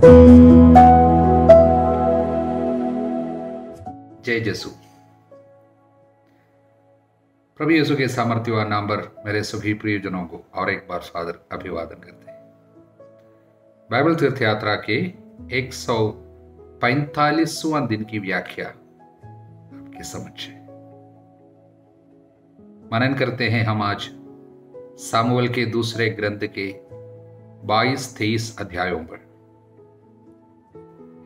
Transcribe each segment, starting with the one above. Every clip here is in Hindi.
जय यसु। प्रभु यीशु के सामर्थ्यवान नाम पर मेरे सभी प्रियजनों को और एक बार सादर अभिवादन करते हैं। बाइबल तीर्थ यात्रा के 145वां दिन की व्याख्या आपके समक्ष है। मनन करते हैं हम आज सामुएल के दूसरे ग्रंथ के 22-23 अध्यायों पर।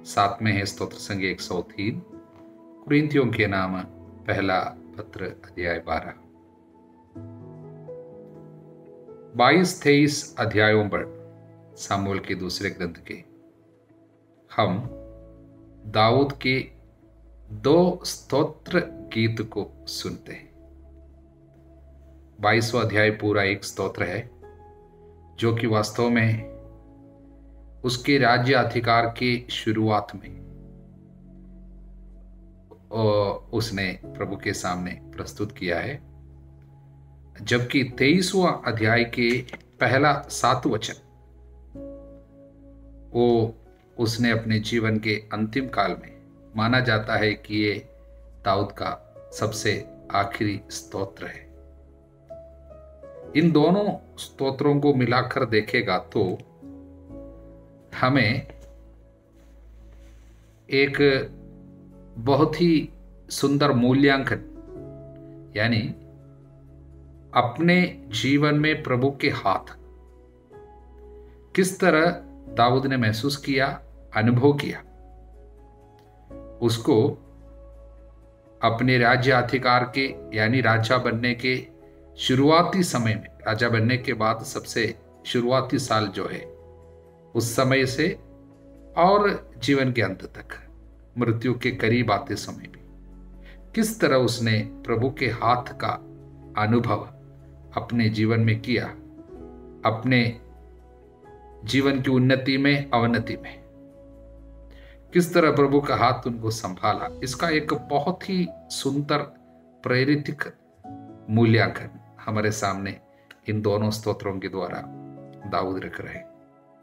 साथ में है स्तोत्र संख्या 103, कुरिन्थियों के नाम पहला पत्र अध्याय 12। 22-23 अध्यायों पर सामुएल के दूसरे ग्रंथ के हम दाऊद के 2 स्तोत्र गीत को सुनते हैं। 22वां अध्याय पूरा एक स्तोत्र है जो कि वास्तव में उसके राज्य अधिकार के शुरुआत में उसने प्रभु के सामने प्रस्तुत किया है, जबकि 23वां अध्याय के पहला 7 वचन वो उसने अपने जीवन के अंतिम काल में माना जाता है कि ये दाऊद का सबसे आखिरी स्तोत्र है। इन दोनों स्तोत्रों को मिलाकर देखेगा तो हमें एक बहुत ही सुंदर मूल्यांकन, यानी अपने जीवन में प्रभु के हाथ किस तरह दाऊद ने महसूस किया, अनुभव किया, उसको अपने राज्य अधिकार के यानी राजा बनने के शुरुआती समय में, राजा बनने के बाद सबसे शुरुआती साल जो है उस समय से और जीवन के अंत तक, मृत्यु के करीब आते समय भी किस तरह उसने प्रभु के हाथ का अनुभव अपने जीवन में किया, अपने जीवन की उन्नति में अवनति में किस तरह प्रभु का हाथ उनको संभाला, इसका एक बहुत ही सुंदर प्रेरित मूल्यांकन हमारे सामने इन दोनों स्तोत्रों के द्वारा दाऊद रख रहे।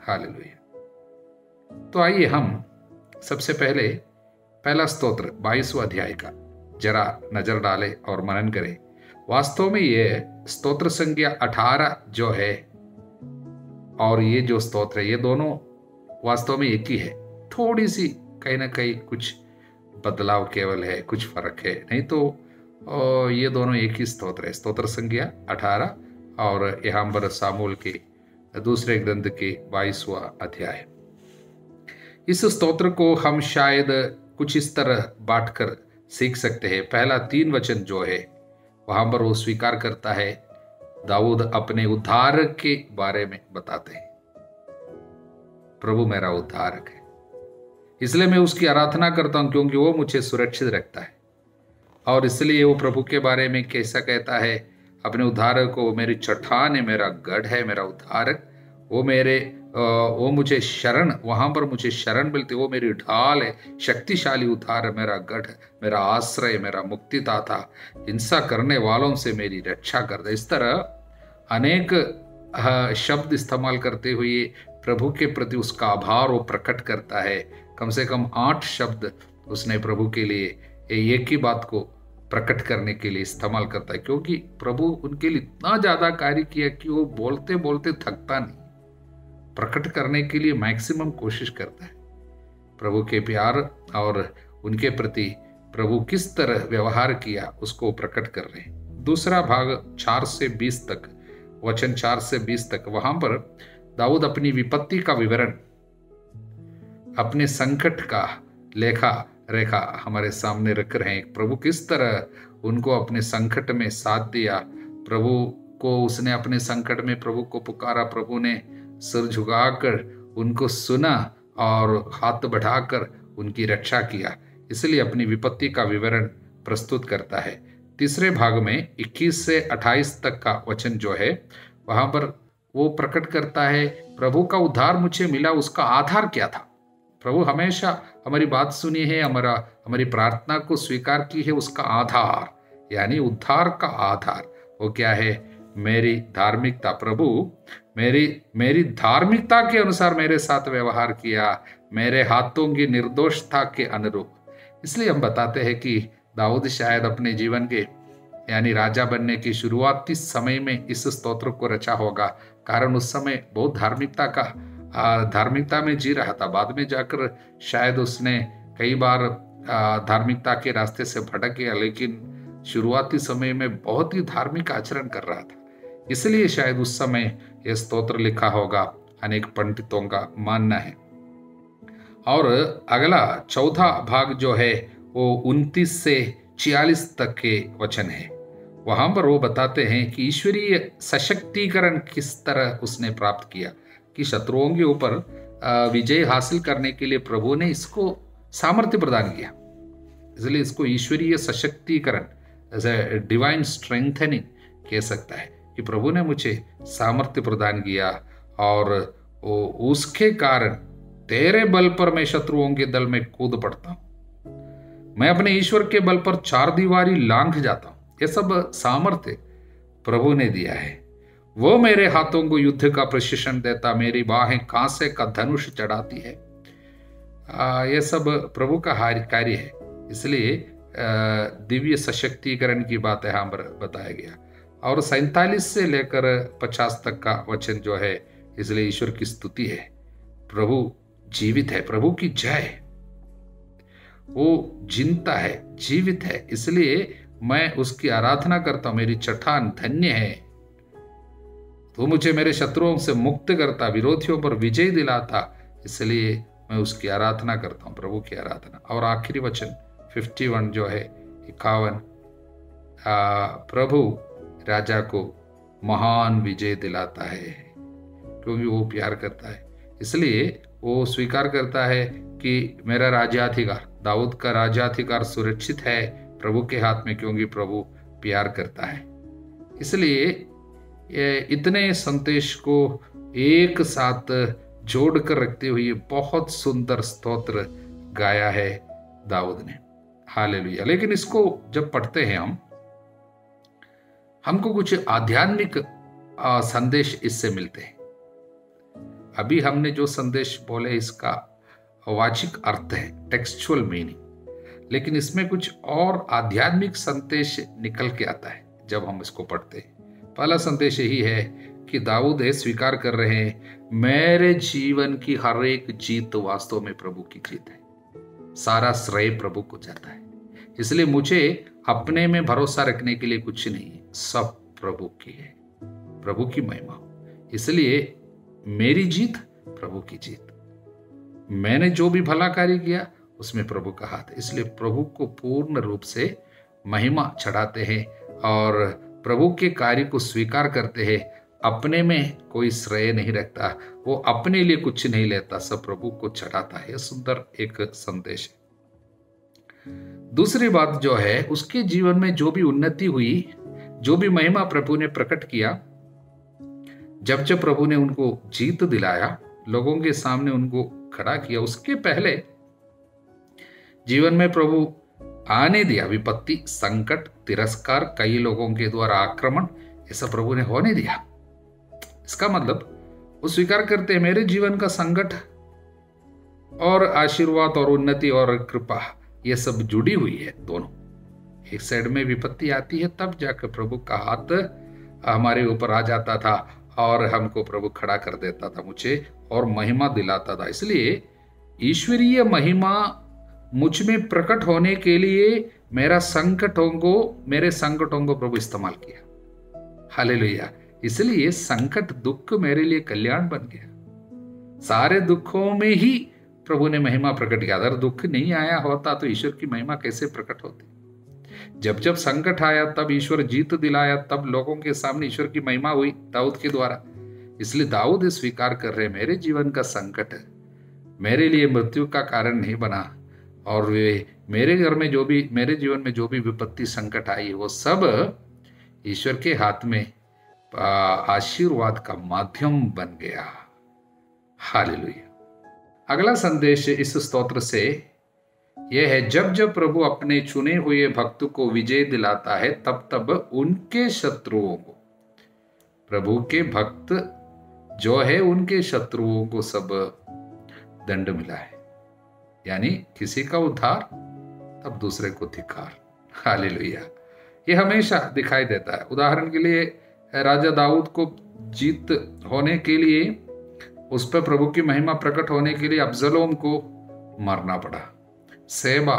हालेलुया। तो आइए हम सबसे पहले पहला स्तोत्र 22वां अध्याय का जरा नजर डालें और मनन करें। वास्तव में ये स्तोत्र संख्या 18 जो है और ये जो स्तोत्र है, ये दोनों वास्तव में एक ही है। थोड़ी सी कहीं ना कहीं कुछ बदलाव केवल है, कुछ फर्क है, नहीं तो ये दोनों एक ही स्तोत्र है। स्तोत्र संख्या 18 और यहाँ पर सामुएल के दूसरे ग्रंथ के 22वां अध्याय। इस स्तोत्र को हम शायद कुछ इस तरह बांटकर सीख सकते हैं। पहला 3 वचन जो है वहां पर वो स्वीकार करता है, दाऊद अपने उद्धारक के बारे में बताते हैं। प्रभु मेरा उद्धारक है, इसलिए मैं उसकी आराधना करता हूं क्योंकि वो मुझे सुरक्षित रखता है। और इसलिए वो प्रभु के बारे में कैसा कहता है अपने उद्धारक को, मेरी चट्टान है, मेरा गढ़ है, मेरा उद्धारक, वो मुझे शरण, वहां पर मुझे शरण मिलती, वो मेरी ढाल है, शक्तिशाली उद्धार, मेरा गढ़, मेरा आश्रय, मेरा मुक्तिदाता, हिंसा करने वालों से मेरी रक्षा करता। इस तरह अनेक शब्द इस्तेमाल करते हुए प्रभु के प्रति उसका आभार वो प्रकट करता है। कम से कम 8 शब्द उसने प्रभु के लिए एक ही बात को प्रकट करने के लिए इस्तेमाल करता है, क्योंकि प्रभु उनके लिए इतना ज्यादा कार्य किया कि वो बोलते बोलते थकता नहीं, प्रकट करने के लिए मैक्सिमम कोशिश करता है। प्रभु के प्यार और उनके प्रति प्रभु किस तरह व्यवहार किया उसको प्रकट कर रहे हैं। दूसरा भाग 4 से 20 तक, वचन 4 से 20 तक, वहां पर दाऊद अपनी विपत्ति का विवरण, अपने संकट का लेखा रेखा हमारे सामने रख रहे हैं। प्रभु किस तरह उनको अपने संकट में साथ दिया, प्रभु को उसने अपने संकट में प्रभु को पुकारा, प्रभु ने सिर झुकाकर उनको सुना और हाथ बढ़ाकर उनकी रक्षा किया, इसलिए अपनी विपत्ति का विवरण प्रस्तुत करता है। तीसरे भाग में 21 से 28 तक का वचन जो है वहां पर वो प्रकट करता है प्रभु का उद्धार मुझे मिला, उसका आधार क्या था। प्रभु हमेशा हमारी बात सुनी है, हमारी प्रार्थना को स्वीकार की है, उसका आधार यानी उद्धार का आधार वो क्या है, मेरी धार्मिकता। प्रभु मेरी धार्मिकता के अनुसार मेरे साथ व्यवहार किया, मेरे हाथों की निर्दोषता के अनुरूप। इसलिए हम बताते हैं कि दाऊद शायद अपने जीवन के यानी राजा बनने की शुरुआती समय में इस स्तोत्र को रचा होगा, कारण उस समय बहुत धार्मिकता में जी रहा था। बाद में जाकर शायद उसने कई बार धार्मिकता के रास्ते से भटक गया, लेकिन शुरुआती समय में बहुत ही धार्मिक आचरण कर रहा था, इसलिए शायद उस समय यह स्तोत्र लिखा होगा, अनेक पंडितों का मानना है। और अगला चौथा भाग जो है वो 29 से 46 तक के वचन है। वहां पर वो बताते हैं कि ईश्वरीय सशक्तिकरण किस तरह उसने प्राप्त किया, कि शत्रुओं के ऊपर विजय हासिल करने के लिए प्रभु ने इसको सामर्थ्य प्रदान किया। इसलिए इसको ईश्वरीय सशक्तिकरण, एज डिवाइन स्ट्रेंथनिंग कह सकता है, कि प्रभु ने मुझे सामर्थ्य प्रदान किया और उसके कारण तेरे बल पर मैं शत्रुओं के दल में कूद पड़ता हूं, मैं अपने ईश्वर के बल पर चार दीवारी लांघ जाता हूं। यह सब सामर्थ्य प्रभु ने दिया है। वो मेरे हाथों को युद्ध का प्रशिक्षण देता, मेरी बाहें कांसे का धनुष चढ़ाती है। यह सब प्रभु का कार्य है। इसलिए दिव्य सशक्तिकरण की बात यहाँ पर बताया गया। और 47 से लेकर 50 तक का वचन जो है, इसलिए ईश्वर की स्तुति है। प्रभु जीवित है, प्रभु की जय। वो जिंदा है, जीवित है, इसलिए मैं उसकी आराधना करता हूं। मेरी चट्टान धन्य है। तो मुझे मेरे शत्रुओं से मुक्त करता, विरोधियों पर विजय दिलाता, इसलिए मैं उसकी आराधना करता हूं, प्रभु की आराधना। और आखिरी वचन 51 जो है 51, प्रभु राजा को महान विजय दिलाता है, क्योंकि वो प्यार करता है। इसलिए वो स्वीकार करता है कि मेरा राज्याधिकार, दाऊद का राज्याधिकार सुरक्षित है प्रभु के हाथ में, क्योंकि प्रभु प्यार करता है। इसलिए इतने संदेश को एक साथ जोड़कर रखते हुए बहुत सुंदर स्तोत्र गाया है दाऊद ने। हालेलुया। लेकिन इसको जब पढ़ते हैं हमको कुछ आध्यात्मिक संदेश इससे मिलते हैं। अभी हमने जो संदेश बोले इसका वाचिक अर्थ है, टेक्सचुअल मीनिंग, लेकिन इसमें कुछ और आध्यात्मिक संदेश निकल के आता है जब हम इसको पढ़ते हैं। पहला संदेश यही है कि दाऊद स्वीकार कर रहे हैं, मेरे जीवन की हर एक जीत वास्तव में प्रभु की जीत है, सारा श्रेय प्रभु को जाता है। इसलिए मुझे अपने में भरोसा रखने के लिए कुछ नहीं है, सब प्रभु की है, प्रभु की महिमा। इसलिए मेरी जीत प्रभु की जीत, मैंने जो भी भला कार्य किया उसमें प्रभु का हाथ है। इसलिए प्रभु को पूर्ण रूप से महिमा चढ़ाते हैं और प्रभु के कार्य को स्वीकार करते हैं। अपने में कोई श्रेय नहीं रखता, वो अपने लिए कुछ नहीं लेता, सब प्रभु को चढ़ाता है। सुंदर एक संदेश है। दूसरी बात जो है, उसके जीवन में जो भी उन्नति हुई, जो भी महिमा प्रभु ने प्रकट किया, जब जब प्रभु ने उनको जीत दिलाया, लोगों के सामने उनको खड़ा किया, उसके पहले जीवन में प्रभु आने दिया विपत्ति, संकट, तिरस्कार, कई लोगों के द्वारा आक्रमण, ऐसा प्रभु ने होने दिया। इसका मतलब वो स्वीकार करते हैं मेरे जीवन का संकट और आशीर्वाद और उन्नति और कृपा ये सब जुड़ी हुई है दोनों। एक साइड में विपत्ति आती है, तब जाकर प्रभु का हाथ हमारे ऊपर आ जाता था और हमको प्रभु खड़ा कर देता था, मुझे और महिमा दिलाता था। इसलिए ईश्वरीय महिमा मुझ में प्रकट होने के लिए मेरे संकटों को प्रभु इस्तेमाल किया। हालेलुया। इसलिए संकट, दुख मेरे लिए कल्याण बन गया। सारे दुखों में ही प्रभु ने महिमा प्रकट किया। अगर दुख नहीं आया होता तो ईश्वर की महिमा कैसे प्रकट होती? जब जब संकट आया तब ईश्वर जीत दिलाया, तब लोगों के सामने ईश्वर की महिमा हुई दाऊद के द्वारा। इसलिए दाऊद स्वीकार कर रहे, मेरे जीवन का संकट मेरे लिए मृत्यु का कारण नहीं बना, और वे मेरे जीवन में जो भी विपत्ति संकट आई, वो सब ईश्वर के हाथ में आशीर्वाद का माध्यम बन गया। हालेलुया। अगला संदेश इस स्तोत्र से यह है, जब जब प्रभु अपने चुने हुए भक्त को विजय दिलाता है, तब तब उनके शत्रुओं को, प्रभु के भक्त जो है उनके शत्रुओं को सब दंड मिला है। यानी किसी का उद्धार तब दूसरे को धिक्कार। हालेलुया। ये हमेशा दिखाई देता है। उदाहरण के लिए राजा दाऊद को जीत होने के लिए, उस पर प्रभु की महिमा प्रकट होने के लिए अब्सलोम को मरना पड़ा, सेबा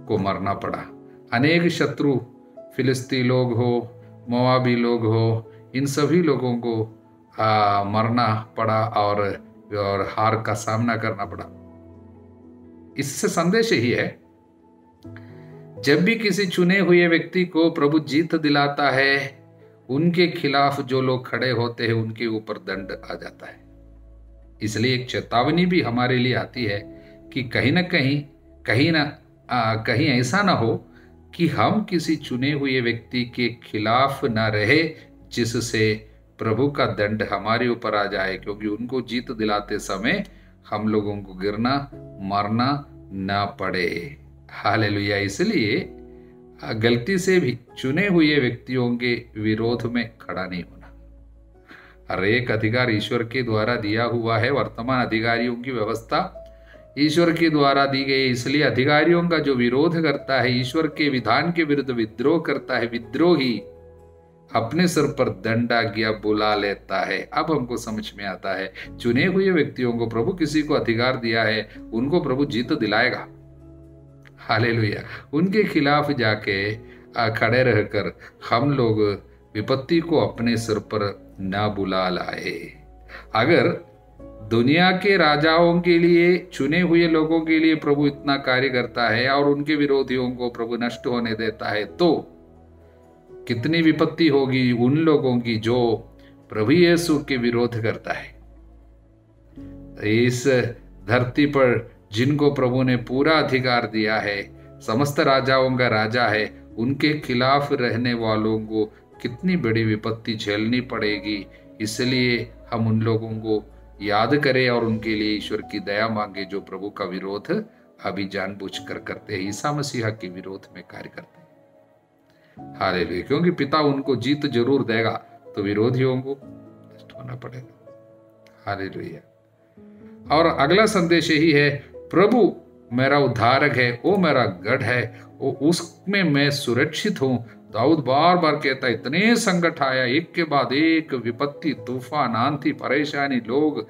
को मरना पड़ा, अनेक शत्रु फिलिस्ती लोग हो, मोआबी लोग हो, इन सभी लोगों को मरना पड़ा और हार का सामना करना पड़ा। इससे संदेश यही है, जब भी किसी चुने हुए व्यक्ति को प्रभु जीत दिलाता है, उनके खिलाफ जो लोग खड़े होते हैं उनके ऊपर दंड आ जाता है। इसलिए एक चेतावनी भी हमारे लिए आती है कि कहीं ना कहीं ऐसा ना हो कि हम किसी चुने हुए व्यक्ति के खिलाफ ना रहे, जिससे प्रभु का दंड हमारे ऊपर आ जाए, क्योंकि उनको जीत दिलाते समय हम लोगों को गिरना मरना ना पड़े। हालेलुया। इसलिए गलती से भी चुने हुए व्यक्तियों के विरोध में खड़ा नहीं होना। हर एक अधिकार ईश्वर के द्वारा दिया हुआ है। वर्तमान अधिकारियों की व्यवस्था ईश्वर के द्वारा दी गई, इसलिए अधिकारियों का जो विरोध करता है, ईश्वर के विधान के विरुद्ध विद्रोह करता है, विद्रोही अपने सिर पर दंडाज्ञा बुला लेता है। अब हमको समझ में आता है, चुने हुए व्यक्तियों को प्रभु किसी को अधिकार दिया है, उनको प्रभु जीत दिलाएगा। हालेलुया। उनके खिलाफ जाके खड़े रहकर हम लोग विपत्ति को अपने सिर पर ना बुला लाए। अगर दुनिया के राजाओं के लिए, चुने हुए लोगों के लिए प्रभु इतना कार्य करता है और उनके विरोधियों को प्रभु नष्ट होने देता है, तो कितनी विपत्ति होगी उन लोगों की जो प्रभु यीशु के विरोध करता है। इस धरती पर जिनको प्रभु ने पूरा अधिकार दिया है, समस्त राजाओं का राजा है, उनके खिलाफ रहने वालों को कितनी बड़ी विपत्ति झेलनी पड़ेगी। इसलिए हम उन लोगों को याद करें और उनके लिए ईश्वर की दया मांगे जो प्रभु का विरोध अभी जानबूझकर करते हैं, ईसा मसीहा के विरोध में कार्य करते हैं। हालेलुया। क्योंकि पिता उनको जीत जरूर देगा, तो विरोधियों को नष्ट होना पड़ेगा। हालेलुया। और अगला संदेश यही है, प्रभु मेरा उद्धारक है, वो मेरा गढ़ है, वो उसमें मैं सुरक्षित हूं। दाऊद बार बार कहता है, इतने संकट आया, एक के बाद एक विपत्ति, तूफान, आंधी, परेशानी, लोग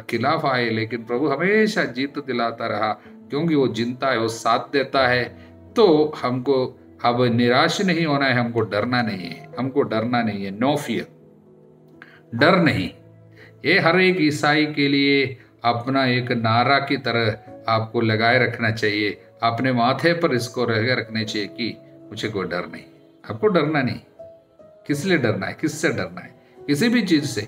खिलाफ आए, लेकिन प्रभु हमेशा जीत दिलाता रहा, क्योंकि वो जिंदा है, वो साथ देता है। तो हमको अब निराश नहीं होना है, हमको डरना नहीं है, हमको डरना नहीं है। नो फियर, डर नहीं। ये हर एक ईसाई के लिए अपना एक नारा की तरह आपको लगाए रखना चाहिए, अपने माथे पर इसको लगा रखने चाहिए कि मुझे कोई डर नहीं। आपको डरना नहीं। किस लिए डरना है? किससे डरना है? किसी भी चीज से,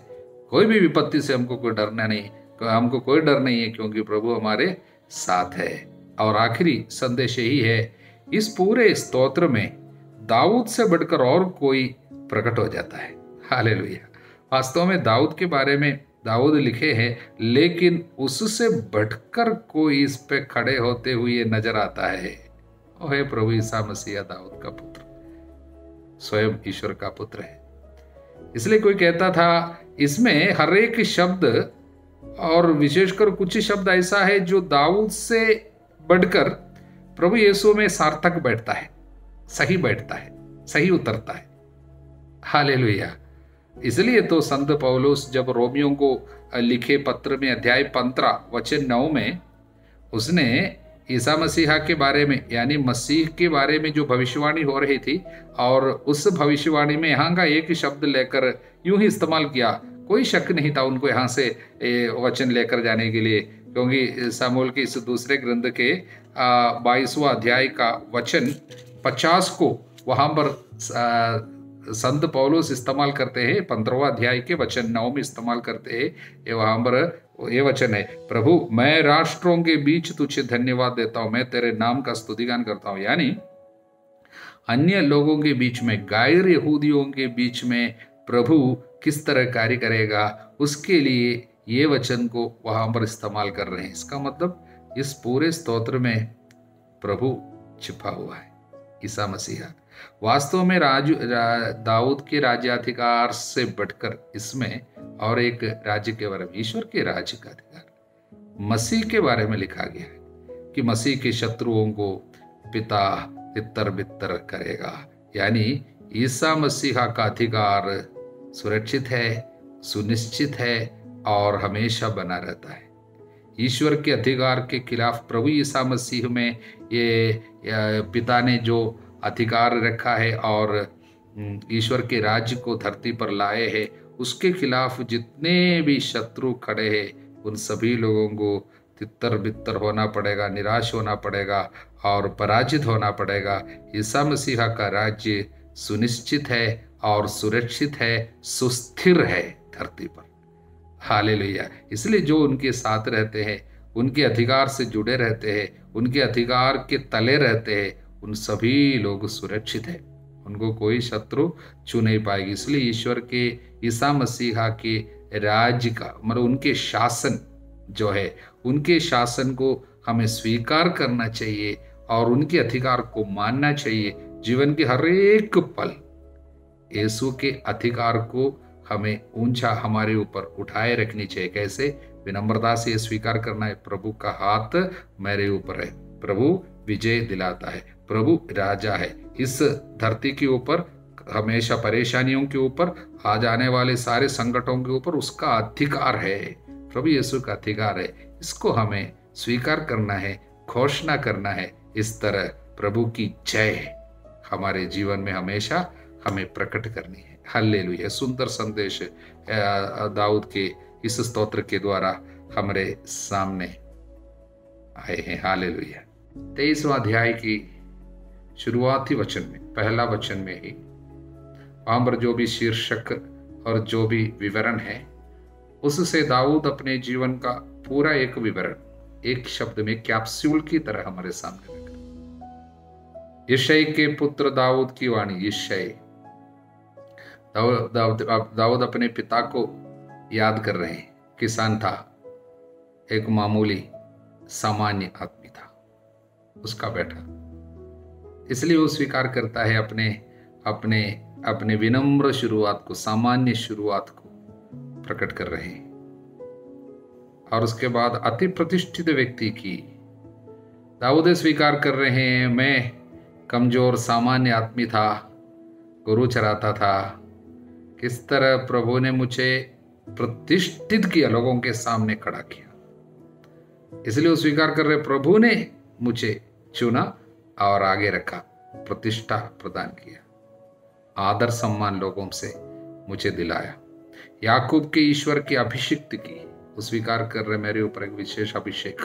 कोई भी विपत्ति से हमको कोई डरना नहीं, हमको कोई डर नहीं है, क्योंकि प्रभु हमारे साथ है। और आखिरी संदेश यही है, इस पूरे स्तोत्र में दाऊद से बढ़कर और कोई प्रकट हो जाता है। हालेलुया। वास्तव में दाऊद के बारे में दाऊद लिखे हैं, लेकिन उससे बढ़कर कोई इस पे खड़े होते हुए नजर आता है। वो है प्रभु ईसा मसीह, दाऊद का पुत्र, स्वयं ईश्वर का पुत्र है। इसलिए कोई कहता था इसमें हर एक शब्द, और विशेषकर कुछ शब्द ऐसा है जो दाऊद से बढ़कर प्रभु यीशु में सार्थक बैठता है, सही बैठता है, सही उतरता है। हालेलुया। इसलिए तो संत पौलुस जब रोमियों को लिखे पत्र में अध्याय 15 वचन 9 में उसने ईसा मसीहा के बारे में, यानी मसीह के बारे में जो भविष्यवाणी हो रही थी, और उस भविष्यवाणी में यहाँ का एक शब्द लेकर यूं ही इस्तेमाल किया। कोई शक नहीं था उनको यहाँ से वचन लेकर जाने के लिए, क्योंकि सामुएल के इस दूसरे ग्रंथ के 22वां अध्याय का वचन 50 को वहां पर संत पौलुस इस्तेमाल करते हैं। 15वां अध्याय के वचन 9 में इस्तेमाल करते हैं। ये वहां पर ये वचन है, प्रभु मैं राष्ट्रों के बीच तुझे धन्यवाद देता हूं, मैं तेरे नाम का स्तुतिगान करता हूं। यानी अन्य लोगों के बीच में, गैर यहूदियों के बीच में प्रभु किस तरह कार्य करेगा, उसके लिए ये वचन को वहां पर इस्तेमाल कर रहे हैं। इसका मतलब इस पूरे स्तोत्र में प्रभु छिपा हुआ है, ईसा मसीहा। वास्तव में दाऊद के राज्याधिकार से बढ़कर इसमें और एक राज्य के बारे में, ईश्वर के राज्य का अधिकार, मसीह के बारे में लिखा गया है। कि मसीह के शत्रुओं को पिता तितर बितर करेगा। यानी ईसा मसीहा का अधिकार सुरक्षित है, सुनिश्चित है और हमेशा बना रहता है। ईश्वर के अधिकार के खिलाफ प्रभु ईसा मसीह में ये पिता ने जो अधिकार रखा है और ईश्वर के राज्य को धरती पर लाए हैं, उसके खिलाफ जितने भी शत्रु खड़े हैं उन सभी लोगों को तितर बितर होना पड़ेगा, निराश होना पड़ेगा और पराजित होना पड़ेगा। ईसा मसीहा का राज्य सुनिश्चित है और सुरक्षित है, सुस्थिर है धरती पर। हालेलुया। इसलिए जो उनके साथ रहते हैं, उनके अधिकार से जुड़े रहते हैं, उनके अधिकार के तले रहते हैं, उन सभी लोग सुरक्षित हैं, उनको कोई शत्रु छू नहीं पाएगी। इसलिए ईश्वर के ईसा मसीहा के राज्य का मतलब उनके शासन जो है, उनके शासन को हमें स्वीकार करना चाहिए और उनके अधिकार को मानना चाहिए। जीवन के हर एक पल यीशु के अधिकार को हमें ऊंचा हमारे ऊपर उठाए रखनी चाहिए। कैसे? विनम्रता से स्वीकार करना है, प्रभु का हाथ मेरे ऊपर है, प्रभु विजय दिलाता है, प्रभु राजा है। इस धरती के ऊपर हमेशा परेशानियों के ऊपर, आ जाने वाले सारे संकटों के ऊपर उसका अधिकार है, प्रभु यीशु का अधिकार है। इसको हमें स्वीकार करना है, घोषणा करना है। इस तरह प्रभु की जय हमारे जीवन में हमेशा हमें प्रकट करनी है। हालेलुया। सुंदर संदेश दाऊद के इस स्तोत्र के द्वारा हमारे सामने आए हैं। हालेलुया। 23वां अध्याय की शुरुआती वचन में, पहला वचन में ही वहां पर जो भी शीर्षक और जो भी विवरण है, उससे दाऊद अपने जीवन का पूरा एक विवरण एक शब्द में कैप्सूल की तरह हमारे सामने रखा। यिशै के पुत्र दाऊद की वाणी। यिशै, दाऊद अपने पिता को याद कर रहे हैं। किसान था, एक मामूली सामान्य आदमी था, उसका बेटा। इसलिए वो स्वीकार करता है अपने अपने अपने विनम्र शुरुआत को, सामान्य शुरुआत को प्रकट कर रहे हैं। और उसके बाद अति प्रतिष्ठित व्यक्ति की दाऊद स्वीकार कर रहे हैं, मैं कमजोर सामान्य आदमी था, गुरु चराता था, किस तरह प्रभु ने मुझे प्रतिष्ठित किया, लोगों के सामने खड़ा किया। इसलिए वो स्वीकार कर रहे, प्रभु ने मुझे चुना और आगे रखा, प्रतिष्ठा प्रदान किया, आदर सम्मान लोगों से मुझे दिलाया। याकूब के ईश्वर की अभिषिक्त की, वो स्वीकार कर रहे, मेरे ऊपर एक विशेष अभिषेक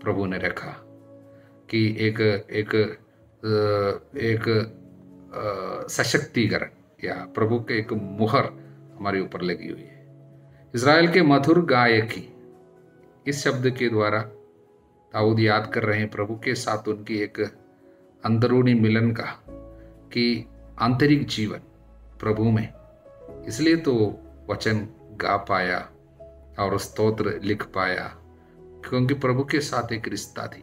प्रभु ने रखा कि एक सशक्तिकरण या प्रभु के एक मुहर हमारे ऊपर लगी हुई है। इज़राइल के मधुर गायकी, इस शब्द के द्वारा दाऊद याद कर रहे हैं प्रभु के साथ उनकी एक अंदरूनी मिलन का, कि आंतरिक जीवन प्रभु में। इसलिए तो वचन गा पाया और स्तोत्र लिख पाया, क्योंकि प्रभु के साथ एक रिश्ता थी।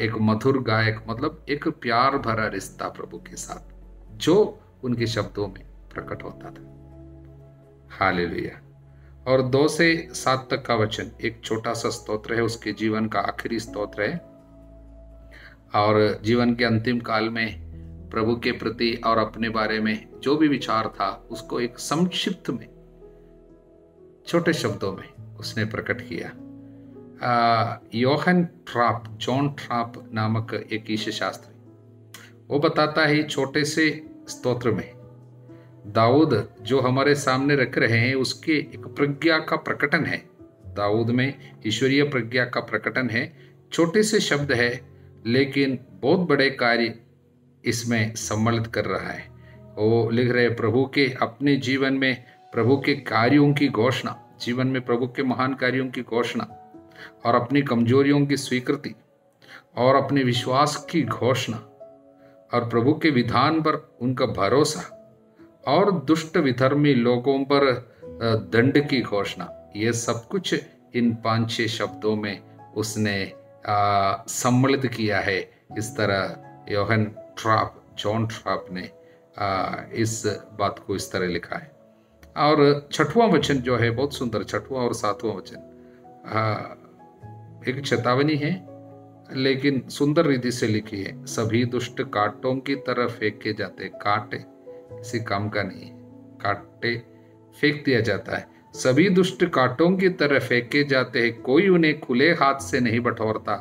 एक मधुर गायक मतलब एक प्यार भरा रिश्ता प्रभु के साथ, जो उनके शब्दों में प्रकट होता था। हालेलुया। और 2 से 7 तक का वचन एक छोटा सा स्तोत्र है, उसके जीवन का आखिरी स्तोत्र है। और जीवन के अंतिम काल में प्रभु के प्रति और अपने बारे में जो भी विचार था, उसको एक संक्षिप्त में, छोटे शब्दों में उसने प्रकट किया। जॉन ट्राप नामक एक ईश शास्त्री, वो बताता है छोटे से स्तोत्र में दाऊद जो हमारे सामने रख रहे हैं, उसके एक प्रज्ञा का प्रकटन है। दाऊद में ईश्वरीय प्रज्ञा का प्रकटन है। छोटे से शब्द है, लेकिन बहुत बड़े कार्य इसमें सम्मिलित कर रहा है। वो लिख रहे प्रभु के अपने जीवन में प्रभु के कार्यों की घोषणा, जीवन में प्रभु के महान कार्यों की घोषणा, और अपनी कमजोरियों की स्वीकृति, और अपने विश्वास की घोषणा, और प्रभु के विधान पर उनका भरोसा, और दुष्ट विधर्मी लोगों पर दंड की घोषणा। ये सब कुछ इन 5-6 शब्दों में उसने सम्मिलित किया है। इस तरह जॉन ट्राप ने इस बात को इस तरह लिखा है। और 6वां वचन जो है बहुत सुंदर, 6वां और 7वां वचन एक चेतावनी है, लेकिन सुंदर रीति से लिखी है। सभी दुष्ट कांटों की तरफ फेंके जाते। कांटे किसी काम का नहीं है, कांटे फेंक दिया जाता है। सभी दुष्ट कांटों की तरफ फेंके जाते हैं, कोई उन्हें खुले हाथ से नहीं बटोरता।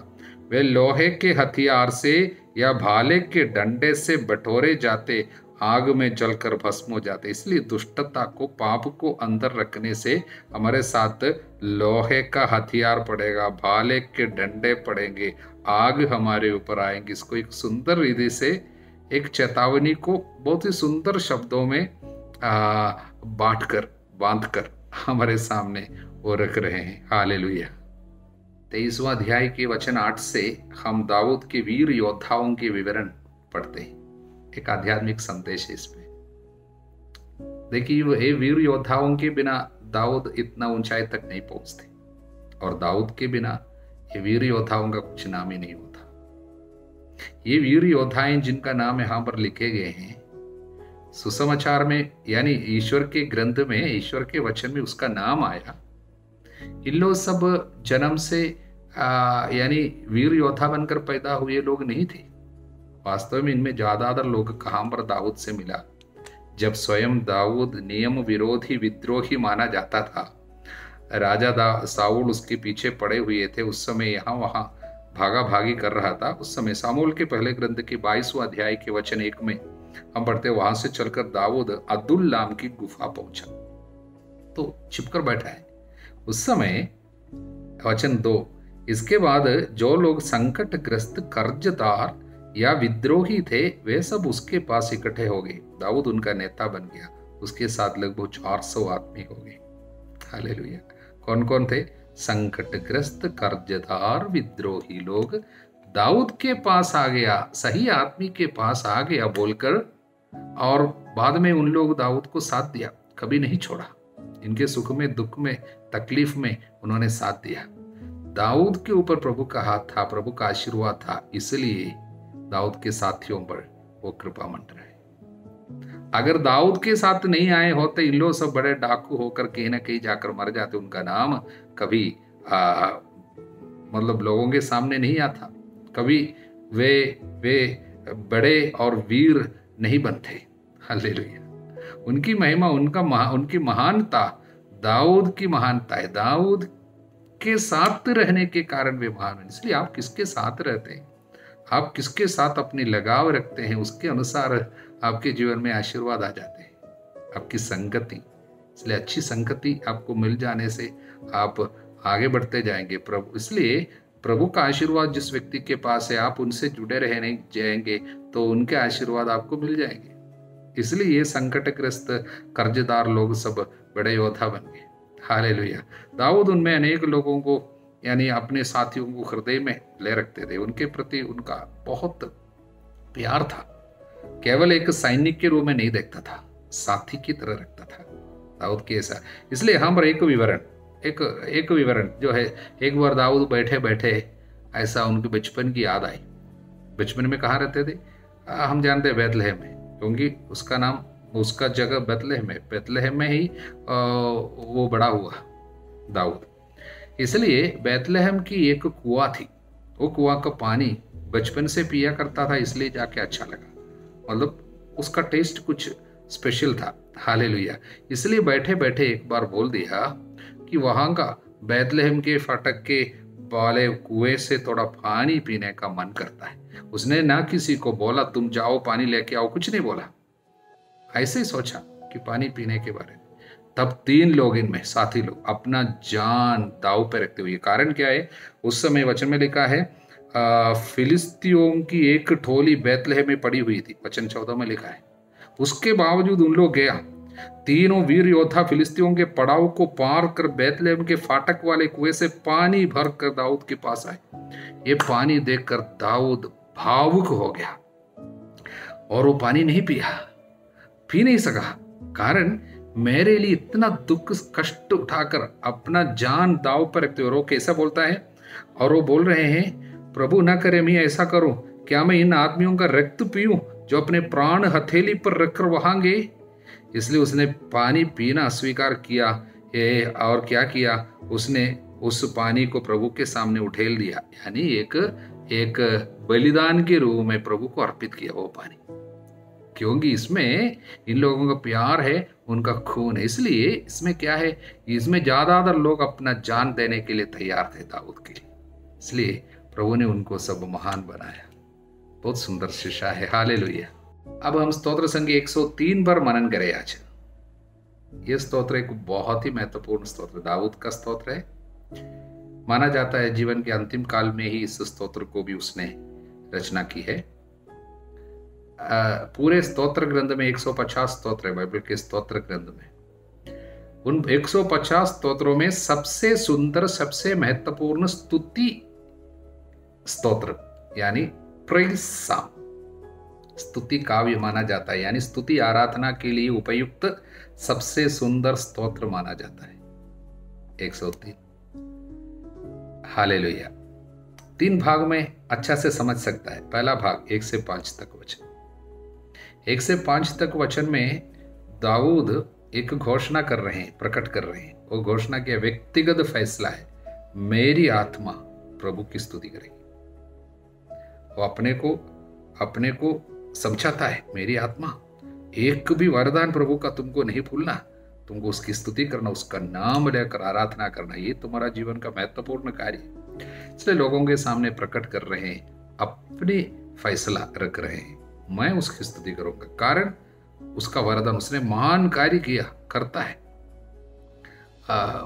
वे लोहे के हथियार से या भाले के डंडे से बटोरे जाते, आग में जलकर भस्म हो जाते। इसलिए दुष्टता को, पाप को अंदर रखने से हमारे साथ लोहे का हथियार पड़ेगा, भाले के डंडे पड़ेंगे, आग हमारे ऊपर आएंगी। इसको एक सुंदर रीति से, एक चेतावनी को बहुत ही सुंदर शब्दों में बांधकर हमारे वो रख रहे हैं। हालेलुया। 23वां अध्याय के वचन 8 से हम दाऊद के वीर योद्धाओं के विवरण पढ़ते हैं। एक आध्यात्मिक संदेश है इसमें। देखिए, ये वीर योद्धाओं के बिना दाऊद इतना ऊंचाई तक नहीं पहुंचते, और दाऊद के बिना ये वीर योद्धाओं का कुछ नाम ही नहीं होता। ये वीर योद्धाएं जिनका नाम यहाँ पर लिखे गए हैं सुसमाचार में, यानी ईश्वर के ग्रंथ में, ईश्वर के वचन में उसका नाम आया। इन लोग सब जन्म से यानी वीर योद्धा बनकर पैदा हुए लोग नहीं थे। वास्तव में इनमें ज्यादातर लोग कहां पर दाऊद से मिला, जब स्वयं दाऊद नियम विरोधी विद्रोही माना जाता था। राजा साउल उसके पीछे पड़े हुए थे। उस समय यहाँ वहां भागा भागी कर रहा था। उस समय सामुएल के पहले ग्रंथ के 22वां अध्याय के वचन 1 में हम पढ़ते, वहां से चलकर दाऊद अदुल्लाम की गुफा पहुंचा, तो छिपकर बैठा है। उस समय वचन 2, इसके बाद जो लोग संकटग्रस्त, कर्जदार या विद्रोही थे, वे सब उसके पास इकट्ठे हो गए। दाऊद उनका नेता बन गया। उसके साथ लगभग 400 आदमी हो गए। हालेलुया। कौन कौन थे? संकटग्रस्त, कर्जदार, विद्रोही लोग दाऊद के पास आ गया, सही आदमी के पास आ गया बोलकर, और बाद में उन लोग दाऊद को साथ दिया, कभी नहीं छोड़ा। इनके सुख में, दुख में, तकलीफ में उन्होंने साथ दिया। दाऊद के ऊपर प्रभु का हाथ था, प्रभु का आशीर्वाद था, इसलिए दाऊद के साथियों पर वो कृपा मंत्र है। अगर दाऊद के साथ नहीं आए होते, इन लोग सब बड़े डाकू होकर कहीं ना कहीं जाकर मर जाते। उनका नाम कभी मतलब लोगों के सामने नहीं आता, कभी वे बड़े और वीर नहीं बनते। हालेलुया। उनकी महिमा, उनकी महानता दाऊद की महानता है। दाऊद के साथ रहने के कारण वे महान हैं। इसलिए आप किसके साथ रहते हैं, आप किसके साथ अपनी लगाव रखते हैं, उसके अनुसार आपके जीवन में आशीर्वाद आ जाते हैं। आपकी संगति, इसलिए अच्छी संगति आपको मिल जाने से आप आगे बढ़ते जाएंगे। इसलिए प्रभु का आशीर्वाद जिस व्यक्ति के पास है, आप उनसे जुड़े रहने जाएंगे तो उनके आशीर्वाद आपको मिल जाएंगे। इसलिए ये संकटग्रस्त, कर्जदार लोग सब बड़े योद्धा बन गए। हालेलुया। दाऊद उनमें अनेक लोगों को, यानी अपने साथियों को हृदय में ले रखते थे। उनके प्रति उनका बहुत प्यार था। केवल एक सैनिक के रूप में नहीं देखता था, साथी की तरह रखता था दाऊद के ऐसा। इसलिए यहाँ पर एक विवरण जो है, एक बार दाऊद बैठे बैठे ऐसा उनके बचपन की याद आई। बचपन में कहाँ रहते थे? हम जानते हैं बैतलहम में, क्योंकि उसका जगह बैतलहम है। बैतलहम में ही वो बड़ा हुआ दाऊद। इसलिए बैतलहम की एक कुआं थी, वो कुआं का पानी बचपन से पिया करता था, इसलिए जाके अच्छा लगा। मतलब उसका टेस्ट कुछ स्पेशल था। हालेलुया। इसलिए बैठे बैठे एक बार बोल दिया कि वहां का बैतलहम के फाटक के वाले कुएं से थोड़ा पानी पीने का मन करता है। उसने ना किसी को बोला तुम जाओ पानी लेके आओ, कुछ नहीं बोला, ऐसे ही सोचा कि पानी पीने के बारे में। तब 3 लोग, इनमें साथी लोग, अपना जान दांव पे रखते हुए, कारण क्या है? उस समय वचन में लिखा है फिलिस्तियों की एक टोली बैतलहम में पड़ी हुई थी। वचन 14 में लिखा है। उसके बावजूद उन लोग गया, तीनों वीर योद्धा फिलिस्तियों के पड़ाव को पार कर बैतलहम के फाटक वाले कुएं से पानी भर कर दाऊद के पास आए। ये पानी देखकर दाऊद भावुक हो गया और वो पानी नहीं पी नहीं सका। कारण मेरे लिए इतना दुख कष्ट उठाकर अपना जान दाव पर रखते हो। कैसा बोलता है? और वो बोल रहे हैं प्रभु ना करे मैं ऐसा करूं, क्या मैं इन आदमियों का रक्त पीऊं जो अपने प्राण हथेली पर रखकर वहां गए? इसलिए उसने पानी पीना स्वीकार किया और क्या किया? उसने उस पानी को प्रभु के सामने उठेल दिया, यानी एक एक बलिदान के रूप में प्रभु को अर्पित किया वो पानी, क्योंकि इसमें इन लोगों का प्यार है, उनका खून है। इसलिए इसमें क्या है, इसमें ज्यादातर लोग अपना जान देने के लिए तैयार थे दाऊद के लिए, इसलिए प्रभु ने उनको सब महान बनाया। बहुत सुंदर शिक्षा है। हालेलुया। अब हम स्तोत्र संख्या 103 पर मनन करें आज। यह स्तोत्र एक बहुत ही महत्वपूर्ण स्तोत्र, दाऊद का स्तोत्र है। माना जाता है जीवन के अंतिम काल में ही इस स्तोत्र को भी उसने रचना की है। पूरे स्तोत्र ग्रंथ में 150 स्तोत्र है बाइबल के स्तोत्र ग्रंथ में। उन 150 स्तोत्रों में सबसे सुंदर, सबसे महत्वपूर्ण स्तुति स्तोत्र यानी प्रेज साम, स्तुति काव्य माना जाता है, यानी स्तुति आराधना के लिए उपयुक्त सबसे सुंदर स्तोत्र माना जाता है 103। हालेलुया। 3 भाग में अच्छा से समझ सकता है। पहला भाग 1 से 5 तक वचन। 1 से 5 तक वचन में दाऊद एक घोषणा कर रहे हैं, प्रकट कर रहे हैं। वो घोषणा के व्यक्तिगत फैसला है, मेरी आत्मा प्रभु की स्तुति करेगी। वो अपने को समझाता है, मेरी आत्मा एक भी वरदान प्रभु का तुमको नहीं भूलना, तुमको उसकी स्तुति करना, उसका नाम लेकर आराधना करना, ये तुम्हारा जीवन का महत्वपूर्ण कार्य है। इसलिए लोगों के सामने प्रकट कर रहे हैं, अपने फैसला रख रहे हैं, मैं उसकी स्तुति करूंगा, कारण उसका वरदान, उसने महान कार्य किया, करता है।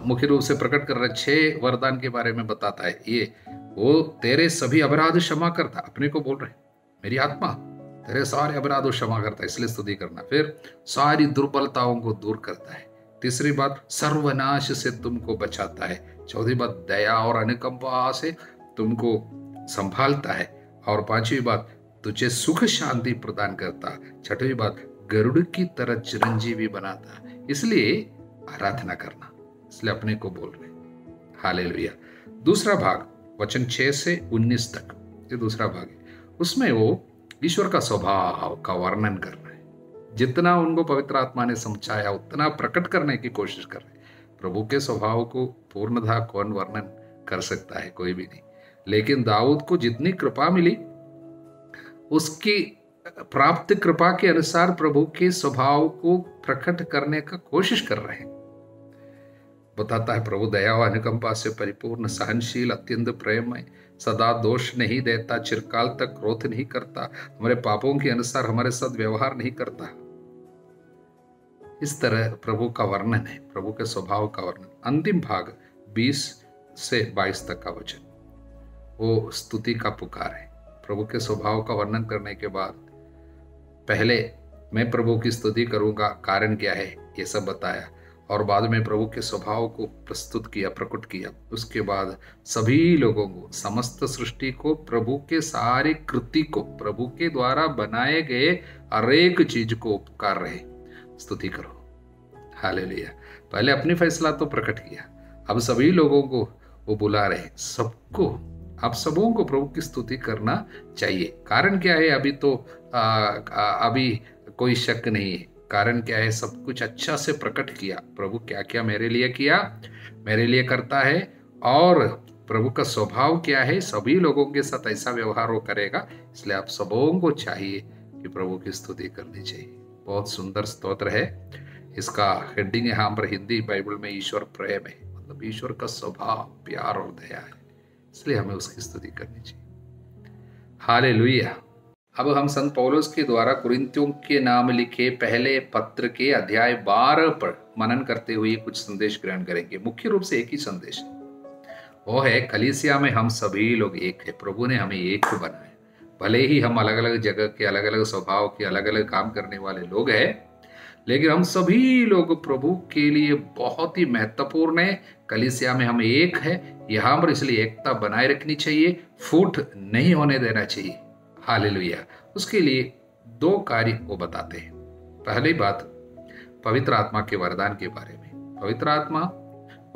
मुख्य रूप से प्रकट कर रहे 6 वरदान के बारे में बताता है। ये वो तेरे सभी अपराध क्षमा करता, अपने को बोल रहे, मेरी आत्मा तेरे सारे अपराधों क्षमा करता है, इसलिए स्तुति करना। फिर सारी दुर्बलताओं को दूर करता है। तीसरी बात, सर्वनाश से तुमको बचाता है। चौथी बात, दया और अनुकंपा से तुमको संभालता है। और 5वीं बात, तुझे सुख शांति प्रदान करता। 6वीं बात, गरुड़ की तरह चिरंजीवी बनाता। इसलिए आराधना करना, इसलिए अपने को बोल रहे। हालेलुया। दूसरा भाग वचन 6 से 19 तक, ये दूसरा भाग है। उसमें वो ईश्वर का स्वभाव का वर्णन कर रहे हैं। जितना उनको पवित्र आत्मा ने समझाया उतना प्रकट करने की कोशिश कर रहे हैं। प्रभु के स्वभाव को पूर्णतः कौन वर्णन कर सकता है, कोई भी नहीं। लेकिन दाऊद को जितनी कृपा मिली, उसकी प्राप्त कृपा के अनुसार प्रभु के स्वभाव को प्रकट करने का कोशिश कर रहे हैं। बताता है, प्रभु दया व अनुकंपा से परिपूर्ण, सहनशील, अत्यंत प्रेममय, सदा दोष नहीं देता, चिरकाल तक क्रोध नहीं करता, हमारे पापों के अनुसार हमारे साथ व्यवहार नहीं करता। इस तरह प्रभु का वर्णन है, प्रभु के स्वभाव का वर्णन। अंतिम भाग 20 से 22 तक का वचन, वो स्तुति का पुकार है। प्रभु के स्वभाव का वर्णन करने के बाद पहले मैं प्रभु की स्तुति करूंगा, कारण क्या है ये सब बताया, और बाद में प्रभु के स्वभाव को प्रस्तुत किया, प्रकट किया। उसके बाद सभी लोगों को, समस्त सृष्टि को, प्रभु के सारे कृति को, प्रभु के द्वारा बनाए गए हर एक चीज को पुकार रहे, स्तुति करो। हालेलुया। पहले अपनी फैसला तो प्रकट किया, अब सभी लोगों को वो बुला रहे, सबको, आप सबों को प्रभु की स्तुति करना चाहिए। कारण क्या है, अभी तो अभी कोई शक नहीं है। कारण क्या है, सब कुछ अच्छा से प्रकट किया। प्रभु क्या क्या मेरे लिए किया, मेरे लिए करता है, और प्रभु का स्वभाव क्या है, सभी लोगों के साथ ऐसा व्यवहार वो करेगा। इसलिए आप सबों को चाहिए कि प्रभु की स्तुति करनी चाहिए। बहुत सुंदर स्तोत्र है। इसका हेडिंग यहाँ पर हिंदी बाइबल में ईश्वर प्रेम है, मतलब ईश्वर का स्वभाव प्यार और दया है, इसलिए हमें उसकी स्तुति करनी चाहिए। हालेलुया। अब हम संत पौलुस के द्वारा कुरिन्थियों के नाम लिखे पहले पत्र के अध्याय 12 पर मनन करते हुए कुछ संदेश ग्रहण करेंगे। मुख्य रूप से एक ही संदेश है, वो है कलीसिया में हम सभी लोग एक है। प्रभु ने हमें एक बनाया। भले ही हम अलग अलग जगह के, अलग अलग स्वभाव के, अलग अलग काम करने वाले लोग हैं, लेकिन हम सभी लोग प्रभु के लिए बहुत ही महत्वपूर्ण है। कलीसिया में हम एक है यहाँ पर, इसलिए एकता बनाए रखनी चाहिए, फूट नहीं होने देना चाहिए। हालेलुया। उसके लिए 2 कार्य वो बताते हैं। पहली बात, पवित्र आत्मा के वरदान के बारे में। पवित्र आत्मा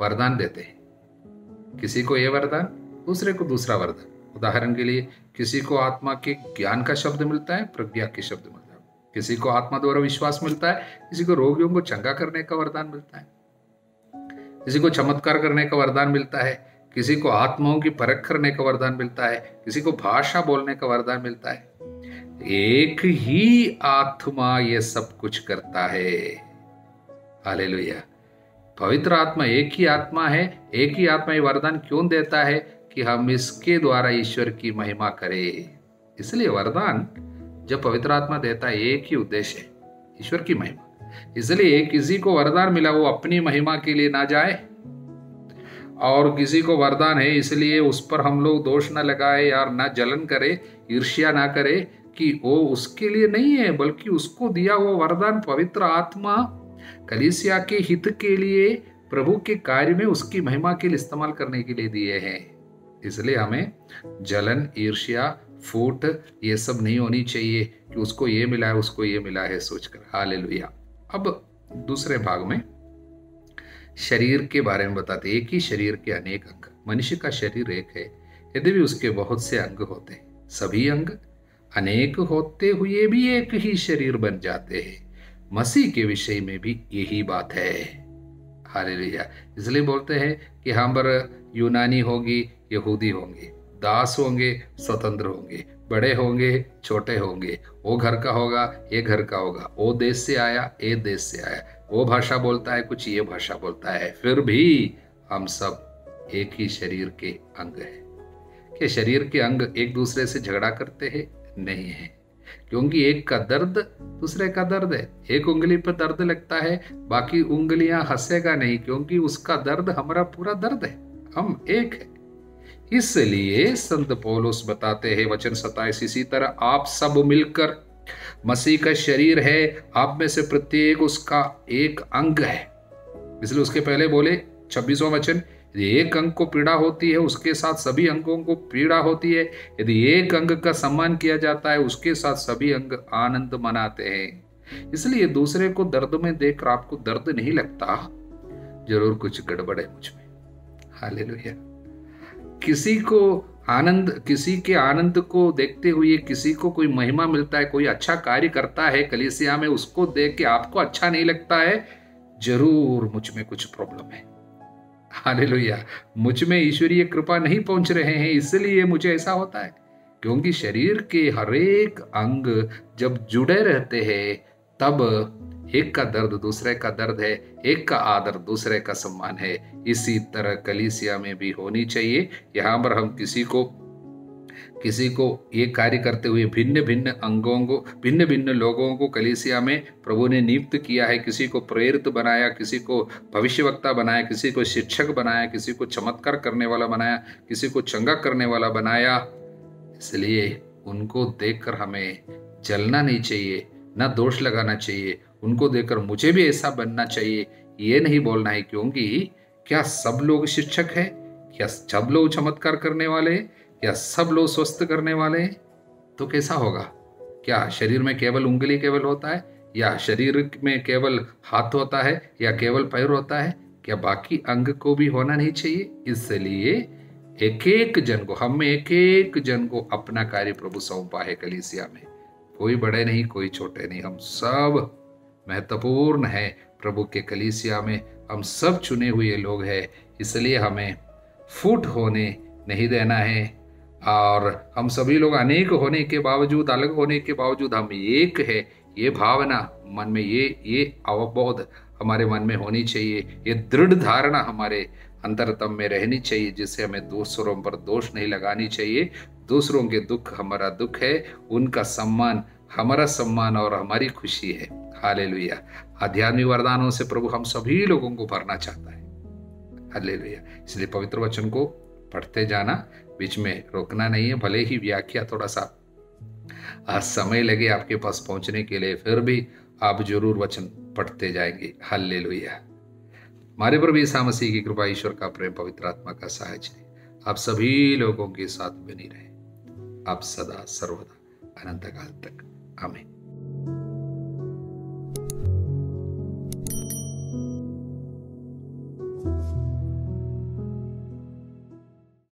वरदान देते हैं, किसी को ये वरदान, दूसरे को दूसरा वरदान। उदाहरण के लिए, किसी को आत्मा के ज्ञान का शब्द मिलता है, प्रज्ञा के शब्द मिलता है। किसी को आत्मा द्वारा विश्वास मिलता है, किसी को रोगियों को चंगा करने का वरदान मिलता है, किसी को चमत्कार करने का वरदान मिलता है, किसी को आत्माओं की परख करने का वरदान मिलता है, किसी को भाषा बोलने का वरदान मिलता है। एक ही आत्मा ये सब कुछ करता है। हालेलुया। पवित्र आत्मा एक ही आत्मा है। एक ही आत्मा ये वरदान क्यों देता है? कि हम इसके द्वारा ईश्वर की महिमा करें। इसलिए वरदान जब पवित्र आत्मा देता है, एक ही उद्देश्य है, ईश्वर की महिमा। इसलिए किसी को वरदान मिला वो अपनी महिमा के लिए ना जाए, और किसी को वरदान है इसलिए उस पर हम लोग दोष ना लगाए यार, ना जलन करे, ईर्ष्या ना करे कि वो उसके लिए नहीं है, बल्कि उसको दिया हुआ वरदान पवित्र आत्मा कलीसिया के हित के लिए, प्रभु के कार्य में उसकी महिमा के लिए इस्तेमाल करने के लिए दिए हैं। इसलिए हमें जलन, ईर्ष्या, फूट ये सब नहीं होनी चाहिए कि उसको ये मिला है, उसको ये मिला है सोचकर। हालेलुया। अब दूसरे भाग में शरीर के बारे में बताते। एक ही शरीर के अनेक अंग। मनुष्य का शरीर एक है, यदि भी उसके बहुत से अंग होते हैं। सभी अंग अनेक होते हुए भी एक ही शरीर बन जाते हैं। मसीह के विषय में भी यही बात है। हालेलुया। इसलिए बोलते हैं कि हम पर यूनानी होगी, यहूदी होंगे, दास होंगे, स्वतंत्र होंगे, बड़े होंगे, छोटे होंगे, वो घर का होगा, ये घर का होगा, वो देश से आया, ये देश से आया, वो भाषा बोलता है, कुछ ये भाषा बोलता है, फिर भी हम सब एक ही शरीर के अंग हैं। क्या शरीर के अंग एक दूसरे से झगड़ा करते हैं? नहीं है, क्योंकि एक का दर्द दूसरे का दर्द है। एक उंगली पर दर्द लगता है, बाकी उंगलियां हंसेगा नहीं, क्योंकि उसका दर्द हमारा पूरा दर्द है, हम एक है। इसलिए संत पौलुस बताते हैं वचन 27, इसी तरह आप सब मिलकर मसीह का शरीर है, आप में से प्रत्येक उसका एक अंग है। इसलिए उसके पहले बोले 26वां वचन, यदि एक अंग को पीड़ा होती है उसके साथ सभी अंगों को पीड़ा होती है। यदि एक अंग का सम्मान किया जाता है उसके साथ सभी अंग आनंद मनाते हैं। इसलिए दूसरे को दर्द में देखकर आपको दर्द नहीं लगता, जरूर कुछ गड़बड़ है मुझ में। हालेलुया। किसी को आनंद, किसी के आनंद को देखते हुए किसी को कोई महिमा मिलता है, कोई अच्छा कार्य करता है कलीसिया में, उसको देख के आपको अच्छा नहीं लगता है, जरूर मुझ में कुछ प्रॉब्लम है। हालेलुया। मुझ में ईश्वरीय कृपा नहीं पहुंच रहे हैं, इसलिए मुझे ऐसा होता है। क्योंकि शरीर के हरेक अंग जब जुड़े रहते हैं तब एक का दर्द दूसरे का दर्द है, एक का आदर दूसरे का सम्मान है। इसी तरह कलीसिया में भी होनी चाहिए। यहाँ पर हम किसी को ये कार्य करते हुए भिन्न भिन्न अंगों को, भिन्न भिन्न लोगों को कलीसिया में प्रभु ने नियुक्त किया है। किसी को प्रेरित बनाया, किसी को भविष्यवक्ता बनाया, किसी को शिक्षक बनाया, किसी को चमत्कार करने वाला बनाया, किसी को चंगा करने वाला बनाया। इसलिए उनको देखकर हमें जलना नहीं चाहिए, ना दोष लगाना चाहिए। उनको देखकर मुझे भी ऐसा बनना चाहिए ये नहीं बोलना है, क्योंकि क्या सब लोग शिक्षक हैं? क्या सब लोग चमत्कार करने वाले हैं? या सब लोग स्वस्थ करने वाले हैं? तो कैसा होगा? क्या शरीर में केवल उंगली केवल होता है, या शरीर में केवल हाथ होता है, या केवल पैर होता है? क्या बाकी अंग को भी होना नहीं चाहिए? इसलिए एक एक जन को, हम में एक एक जन को अपना कार्य प्रभु सौंपा है कलीसिया में। कोई बड़े नहीं, कोई छोटे नहीं, हम सब महत्वपूर्ण है प्रभु के कलीसिया में। हम सब चुने हुए लोग हैं। इसलिए हमें फूट होने नहीं देना है, और हम सभी लोग अनेक होने के बावजूद, अलग होने के बावजूद हम एक है, ये भावना मन में, ये अवबोध हमारे मन में होनी चाहिए। ये दृढ़ धारणा हमारे अंतरतम में रहनी चाहिए, जिससे हमें दूसरों पर दोष नहीं लगानी चाहिए। दूसरों के दुख हमारा दुख है, उनका सम्मान हमारा सम्मान और हमारी खुशी है। हालेलुया। आध्यात्मिक वरदानों से प्रभु हम सभी लोगों को भरना चाहता है। हालेलुया। इसलिए पवित्र वचन को पढ़ते जाना, बीच में रोकना नहीं है। भले ही व्याख्या थोड़ा सा समय लगे आपके पास पहुंचने के लिए, फिर भी आप जरूर वचन पढ़ते जाएंगे। हालेलुया। हमारे प्रभु यीशु मसीह की कृपा, ईश्वर का प्रेम, पवित्र आत्मा का साहचर्य आप सभी लोगों के साथ बनी रहे, आप सदा सर्वदा अनंत काल तक। आमीन।